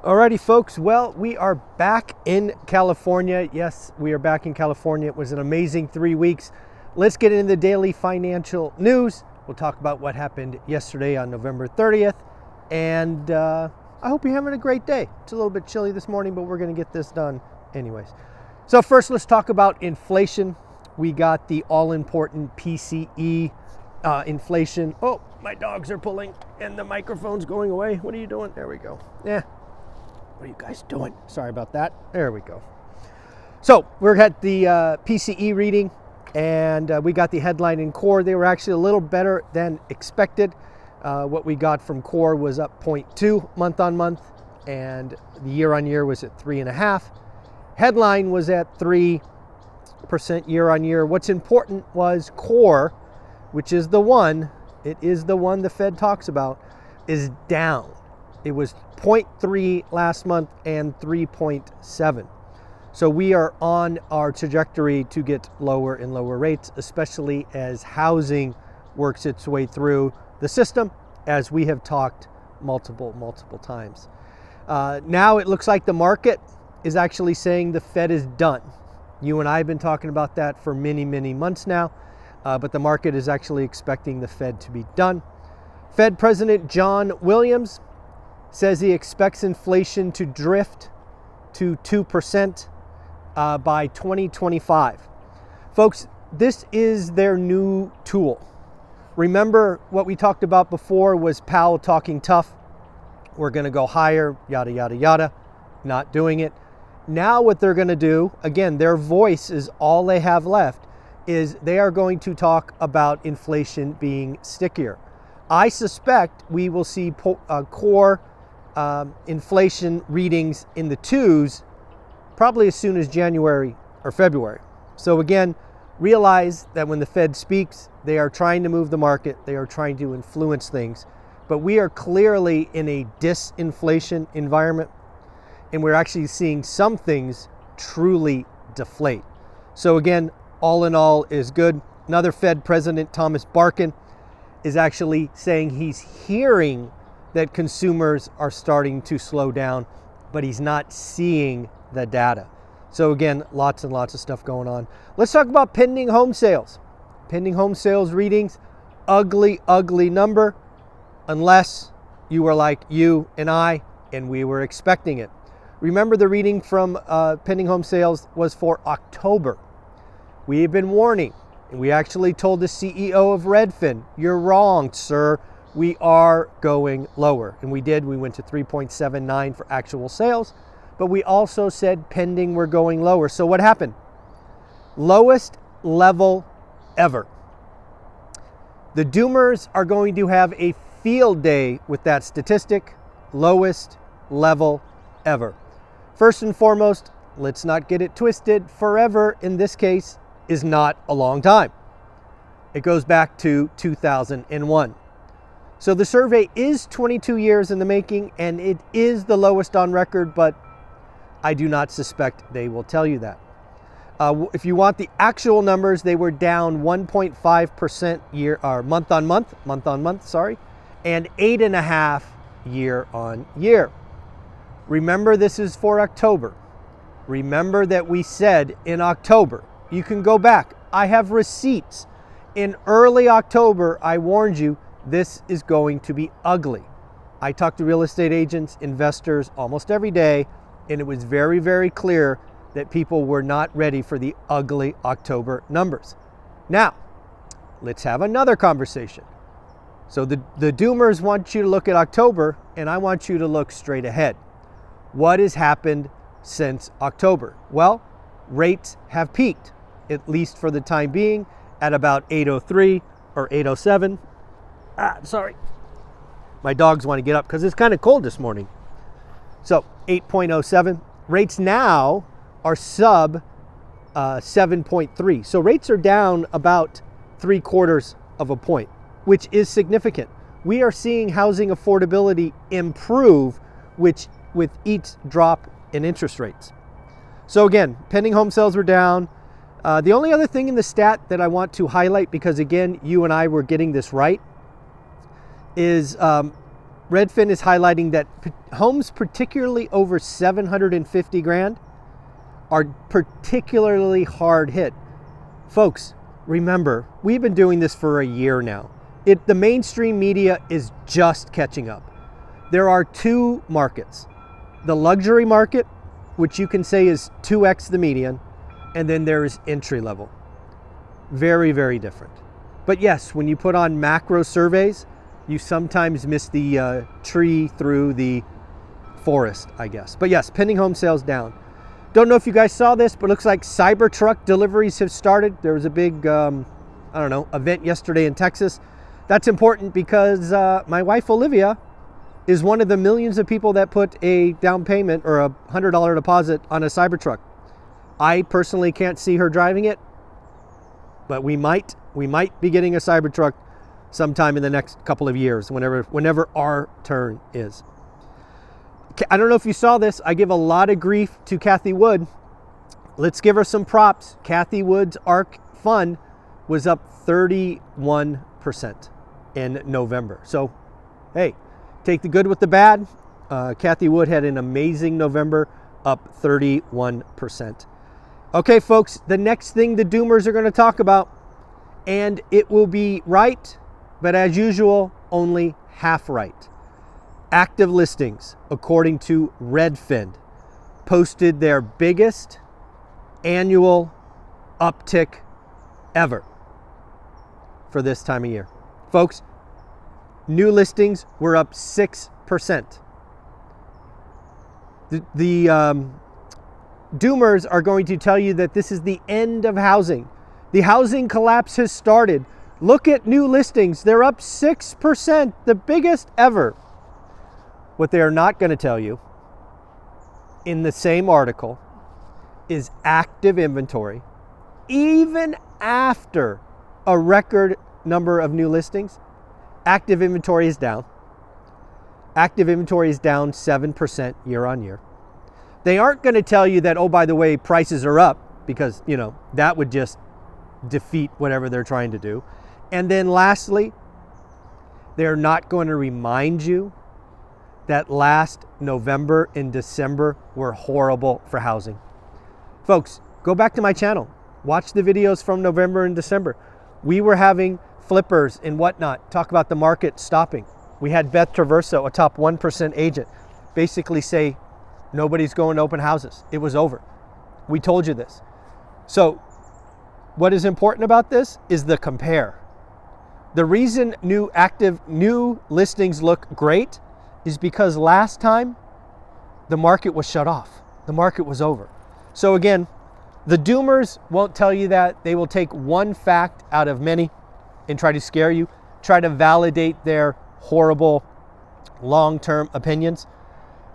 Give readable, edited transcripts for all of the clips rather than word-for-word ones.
Alrighty, folks. Well, we are back in California. Yes, we are back in California. It was an amazing 3 weeks. Let's get into the daily financial news. We'll talk about what happened yesterday on November 30th. And I hope you're having a great day. It's a little bit chilly this morning, but we're going to get this done anyways. So first, let's talk about inflation. We got the all-important PCE inflation. Oh, my dogs are pulling and the microphone's going away. What are you doing? There we go. Yeah. What are you guys doing? Sorry about that. There we go. So we're at the PCE reading, and we got the headline in core. They were actually a little better than expected. What we got from core was up 0.2 month on month, and the year on year was at 3.5. Headline was at 3% year on year. What's important was core, which is the one, it is the one the Fed talks about, is down. It was 0.3 last month and 3.7. So we are on our trajectory to get lower and lower rates, especially as housing works its way through the system, as we have talked multiple times. Now it looks like the market is actually saying the Fed is done. You and I have been talking about that for many months now, but the market is actually expecting the Fed to be done. Fed President John Williams says he expects inflation to drift to 2% by 2025. Folks, this is their new tool. Remember what we talked about before was Powell talking tough. We're going to go higher, yada, yada, yada. Not doing it. Now what they're going to do, again, their voice is all they have left, is they are going to talk about inflation being stickier. I suspect we will see core inflation readings in the twos probably as soon as January or February. So again, realize that when the Fed speaks, they are trying to move the market, they are trying to influence things, but we are clearly in a disinflation environment, and we're actually seeing some things truly deflate. So again, all in all is good. Another Fed President, Thomas Barkin, is actually saying he's hearing that consumers are starting to slow down, but he's not seeing the data. So again, lots and lots of stuff going on. Let's talk about pending home sales. Pending home sales readings, ugly number, unless you were like you and I, and we were expecting it. Remember, the reading from pending home sales was for October. We have been warning, and we actually told the CEO of Redfin, you're wrong, sir. We are going lower. And we did. We went to 3.79 for actual sales, but we also said pending we're going lower. So what happened? Lowest level ever. The doomers are going to have a field day with that statistic. Lowest level ever. First and foremost, let's not get it twisted. Forever in this case is not a long time. It goes back to 2001. So the survey is 22 years in the making, and it is the lowest on record, but I do not suspect they will tell you that. If you want the actual numbers, they were down 1.5% year or month on month, and 8.5% year on year. Remember, this is for October. Remember that we said in October, you can go back. I have receipts. In early October, I warned you, this is going to be ugly. I talk to real estate agents, investors almost every day, and it was very clear that people were not ready for the ugly October numbers. Now, let's have another conversation. So the doomers want you to look at October, and I want you to look straight ahead. What has happened since October? Well, rates have peaked, at least for the time being, at about 803 or 807. Sorry. My dogs want to get up because it's kind of cold this morning. So 8.07. Rates now are sub 7.3. So rates are down about 3/4 of a point, which is significant. We are seeing housing affordability improve, which with each drop in interest rates. So again, pending home sales were down. The only other thing in the stat that I want to highlight, because again, you and I were getting this right, is Redfin is highlighting that homes particularly over 750 grand are particularly hard hit. Folks, remember, we've been doing this for a year now. The mainstream media is just catching up. There are two markets. The luxury market, which you can say is 2x the median, and then there is entry level. Very, very different. But yes, when you put on macro surveys, you sometimes miss the tree through the forest, I guess. But yes, pending home sales down. Don't know if you guys saw this, but it looks like Cybertruck deliveries have started. There was a big, event yesterday in Texas. That's important because my wife Olivia is one of the millions of people that put a down payment or a $100 deposit on a Cybertruck. I personally can't see her driving it, but we might be getting a Cybertruck sometime in the next couple of years, whenever our turn is. I don't know if you saw this. I give a lot of grief to Kathy Wood. Let's give her some props. Kathy Wood's ARC fund was up 31% in November. So, hey, take the good with the bad. Kathy Wood had an amazing November, up 31%. Okay, folks, the next thing the doomers are going to talk about, and it will be right, but as usual, only half right. Active listings, according to Redfin, posted their biggest annual uptick ever for this time of year. Folks, new listings were up 6%. The doomers are going to tell you that this is the end of housing. The housing collapse has started. Look at new listings. They're up 6%, the biggest ever. What they are not going to tell you in the same article is active inventory, even after a record number of new listings, active inventory is down. Active inventory is down 7% year on year. They aren't going to tell you that, oh, by the way, prices are up, because, that would just defeat whatever they're trying to do. And then lastly, they're not going to remind you that last November and December were horrible for housing. Folks, go back to my channel. Watch the videos from November and December. We were having flippers and whatnot talk about the market stopping. We had Beth Traverso, a top 1% agent, basically say, nobody's going to open houses. It was over. We told you this. So what is important about this is the compare. The reason new listings look great is because last time the market was shut off. The market was over. So again, the doomers won't tell you that. They will take one fact out of many and try to scare you, try to validate their horrible long-term opinions.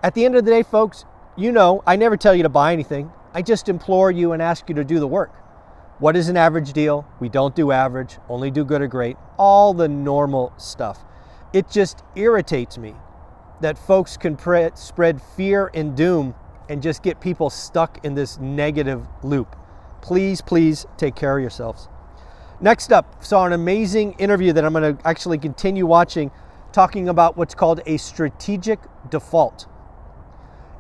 At the end of the day, folks, I never tell you to buy anything. I just implore you and ask you to do the work. What is an average deal? We don't do average, only do good or great, all the normal stuff. It just irritates me that folks can spread fear and doom and just get people stuck in this negative loop. Please, please take care of yourselves. Next up, saw an amazing interview that I'm going to actually continue watching, talking about what's called a strategic default.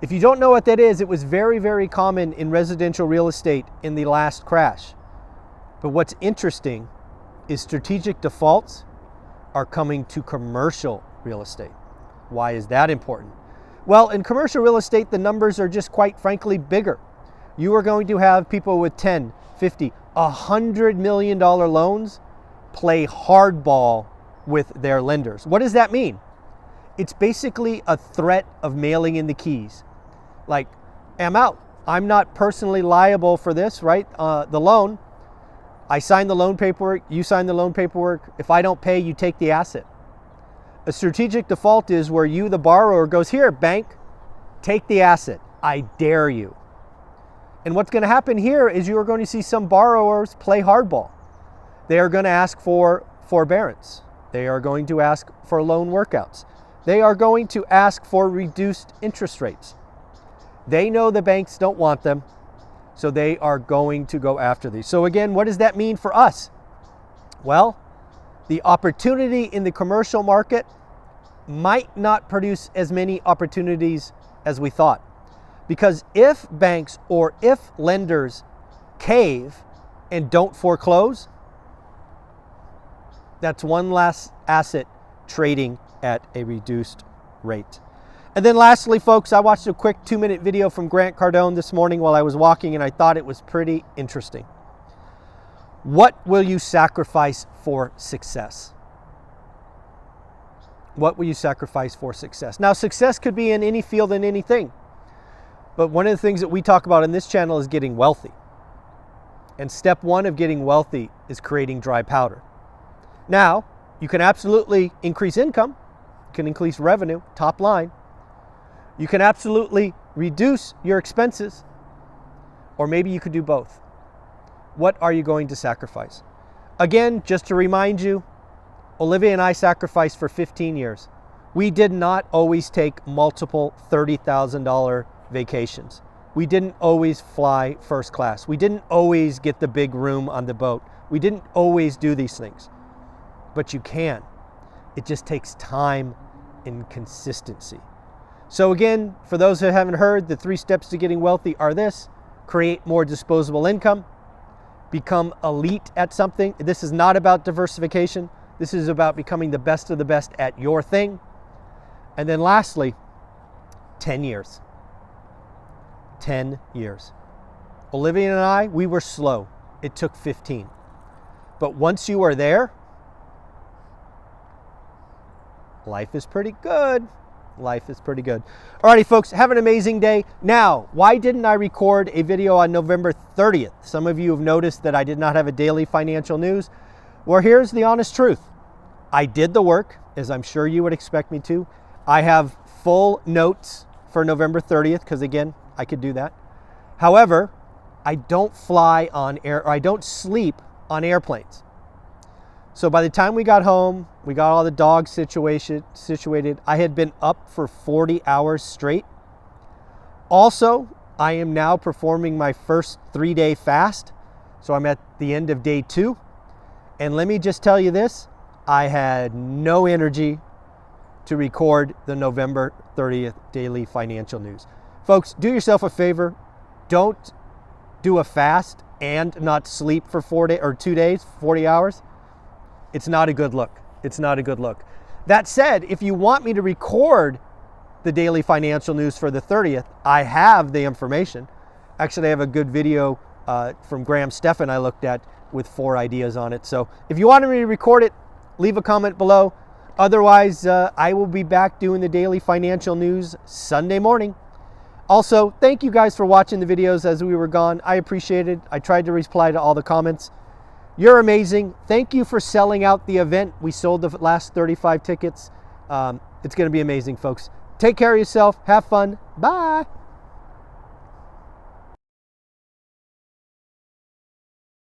If you don't know what that is, it was very, very common in residential real estate in the last crash. But what's interesting is strategic defaults are coming to commercial real estate. Why is that important? Well, in commercial real estate, the numbers are just quite frankly bigger. You are going to have people with 10, 50, $100 million loans play hardball with their lenders. What does that mean? It's basically a threat of mailing in the keys. Like, I'm out. I'm not personally liable for this, right? The loan. I sign the loan paperwork. You sign the loan paperwork. If I don't pay, you take the asset. A strategic default is where you, the borrower, goes, here, bank, take the asset. I dare you. And what's going to happen here is you are going to see some borrowers play hardball. They are going to ask for forbearance. They are going to ask for loan workouts. They are going to ask for reduced interest rates. They know the banks don't want them, so they are going to go after these. So again, what does that mean for us? Well, the opportunity in the commercial market might not produce as many opportunities as we thought. Because if banks or if lenders cave and don't foreclose, that's one less asset trading at a reduced rate. And then lastly, folks, I watched a quick 2-minute video from Grant Cardone this morning while I was walking, and I thought it was pretty interesting. What will you sacrifice for success? What will you sacrifice for success? Now, success could be in any field and anything. But one of the things that we talk about in this channel is getting wealthy. And step one of getting wealthy is creating dry powder. Now, you can absolutely increase income. You can increase revenue, top line. You can absolutely reduce your expenses. Or maybe you could do both. What are you going to sacrifice? Again, just to remind you, Olivia and I sacrificed for 15 years. We did not always take multiple $30,000 vacations. We didn't always fly first class. We didn't always get the big room on the boat. We didn't always do these things. But you can. It just takes time and consistency. So again, for those who haven't heard, the 3 steps to getting wealthy are this: create more disposable income, become elite at something. This is not about diversification. This is about becoming the best of the best at your thing. And then lastly, 10 years. 10 years. Olivia and I, we were slow. It took 15. But once you are there, life is pretty good. Life is pretty good. Alrighty, folks, have an amazing day. Now, why didn't I record a video on November 30th? Some of you have noticed that I did not have a daily financial news. Well, here's the honest truth. I did the work, as I'm sure you would expect me to. I have full notes for November 30th, because again, I could do that. However, I don't fly on air, or I don't sleep on airplanes. So by the time we got home, we got all the dogs situated. I had been up for 40 hours straight. Also, I am now performing my first 3-day fast. So I'm at the end of day 2. And let me just tell you this, I had no energy to record the November 30th daily financial news. Folks, do yourself a favor. Don't do a fast and not sleep for 2 days, 40 hours. It's not a good look. It's not a good look. That said, if you want me to record the daily financial news for the 30th, I have the information. Actually, I have a good video from Graham Stephan I looked at with 4 ideas on it. So if you wanted me to record it, leave a comment below. Otherwise, I will be back doing the daily financial news Sunday morning. Also, thank you guys for watching the videos as we were gone. I appreciate it. I tried to reply to all the comments. You're amazing. Thank you for selling out the event. We sold the last 35 tickets. It's going to be amazing, folks. Take care of yourself. Have fun. Bye.